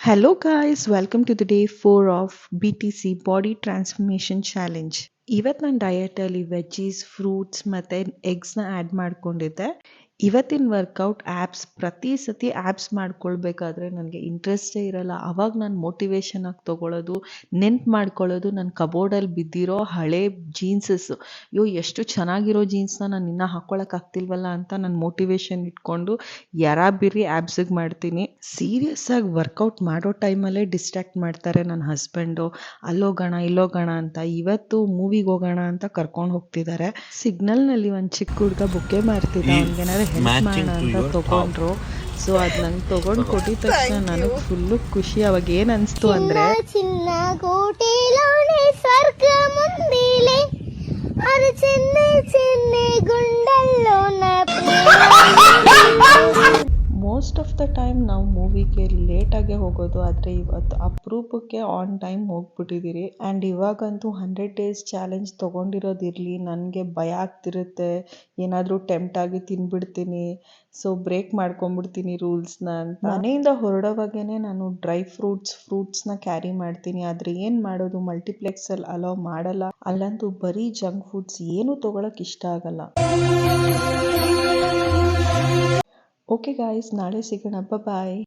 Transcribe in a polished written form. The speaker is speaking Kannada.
Hello guys, welcome to the day 4 of BTC Body Transformation Challenge. ಇವತ್ತು ನಾನು ಡಯಟಲ್ಲಿ ವೆಜ್ಜೀಸ್ ಫ್ರೂಟ್ಸ್ ಮತ್ತು ಎಗ್ಸ್ನ ಆ್ಯಡ್ ಮಾಡ್ಕೊಂಡಿದ್ದೆ. ಇವತ್ತಿನ ವರ್ಕೌಟ್ ಆ್ಯಬ್ಸ್ ಪ್ರತಿ ಸತಿ ಆ್ಯಬ್ಸ್ ಮಾಡ್ಕೊಳ್ಬೇಕಾದ್ರೆ ನನಗೆ ಇಂಟ್ರೆಸ್ಟೇ ಇರಲ್ಲ. ಅವಾಗ ನಾನು ಮೋಟಿವೇಶನ್ ಆಗಿ ತೊಗೊಳ್ಳೋದು, ನೆನ್ಪು ಮಾಡ್ಕೊಳ್ಳೋದು ನನ್ನ ಕಬೋರ್ಡಲ್ಲಿ ಬಿದ್ದಿರೋ ಹಳೆ ಜೀನ್ಸಸ್ಸು. ಎಷ್ಟು ಚೆನ್ನಾಗಿರೋ ಜೀನ್ಸ್ನ ನಾನು ಇನ್ನೂ ಹಾಕ್ಕೊಳಕ್ಕಾಗ್ತಿಲ್ವಲ್ಲ ಅಂತ ನಾನು ಮೋಟಿವೇಶನ್ ಇಟ್ಕೊಂಡು ಬಿರಿ ಆ್ಯಬ್ಸಿಗೆ ಮಾಡ್ತೀನಿ. ಸೀರಿಯಸ್ ಆಗಿ ವರ್ಕೌಟ್ ಮಾಡೋ ಟೈಮಲ್ಲೇ ಡಿಸ್ಟ್ರಾಕ್ಟ್ ಮಾಡ್ತಾರೆ ನನ್ನ ಹಸ್ಬೆಂಡು. ಅಲ್ಲೋಗೋಣ ಇಲ್ಲೋಗೋಣ ಅಂತ. ಇವತ್ತು ಮೂವಿಗೆ ಹೋಗೋಣ ಅಂತ ಕರ್ಕೊಂಡು ಹೋಗ್ತಿದ್ದಾರೆ. ಸಿಗ್ನಲ್ನಲ್ಲಿ ಒಂದು ಚಿಕ್ಕ ಹುಡುಗ ಬುಕ್ಕೆ ಮಾರ್ತಿದ್ದ, ಅವ್ನಿಗೇನಾದ್ರು ಹೆಲ್ಪ್ ಮಾಡೋಣ ಅಂತ ತೊಗೊಂಡ್ರು. ಸೊ ಅದು ನಂಗೆ ತೊಗೊಂಡು ಕೊಟ್ಟಿದ ತಕ್ಷಣ ನನಗೆ ಫುಲ್ಲು ಖುಷಿ. ಅವಾಗ ಏನು ಅನಿಸ್ತು ಅಂದರೆ, చిన్న కోటిలోనే స్వర్గముందిలే అది చిన్న చిన్న గుండెల్లోన ಮೋಸ್ಟ್ ಆಫ್ ದ ಟೈಮ್ ನಾವು ಮೂವಿಗೆ ಲೇಟಾಗೆ ಹೋಗೋದು, ಆದರೆ ಇವತ್ತು ಅಪರೂಪಕ್ಕೆ ಆನ್ ಟೈಮ್ ಹೋಗ್ಬಿಟ್ಟಿದ್ದೀರಿ. ಆ್ಯಂಡ್ ಇವಾಗಂತೂ 100 days ಚಾಲೆಂಜ್ ತೊಗೊಂಡಿರೋದಿರಲಿ, ನನಗೆ ಭಯ ಆಗ್ತಿರುತ್ತೆ ಏನಾದರೂ ಟೆಂಪ್ಟ್ ಆಗಿ ತಿನ್ಬಿಡ್ತೀನಿ, ಸೊ ಬ್ರೇಕ್ ಮಾಡ್ಕೊಂಬಿಡ್ತೀನಿ ರೂಲ್ಸ್ನ ಅಂತ. ಮನೆಯಿಂದ ಹೊರಡೋವಾಗೇ ನಾನು ಡ್ರೈ ಫ್ರೂಟ್ಸ್ನ ಕ್ಯಾರಿ ಮಾಡ್ತೀನಿ. ಆದರೆ ಏನು ಮಾಡೋದು, ಮಲ್ಟಿಪ್ಲೆಕ್ಸಲ್ಲಿ ಅಲೋ ಮಾಡಲ್ಲ. ಅಲ್ಲಂತೂ ಬರೀ ಜಂಕ್ ಫುಡ್ಸ್ ಏನೂ ತೊಗೊಳಕ್ಕೆ ಇಷ್ಟ ಆಗಲ್ಲ. ಓಕೆ ಗಾಯ್ಸ್, ನಾಳೆ ಸಿಗೋಣ. ಬಾಯ್.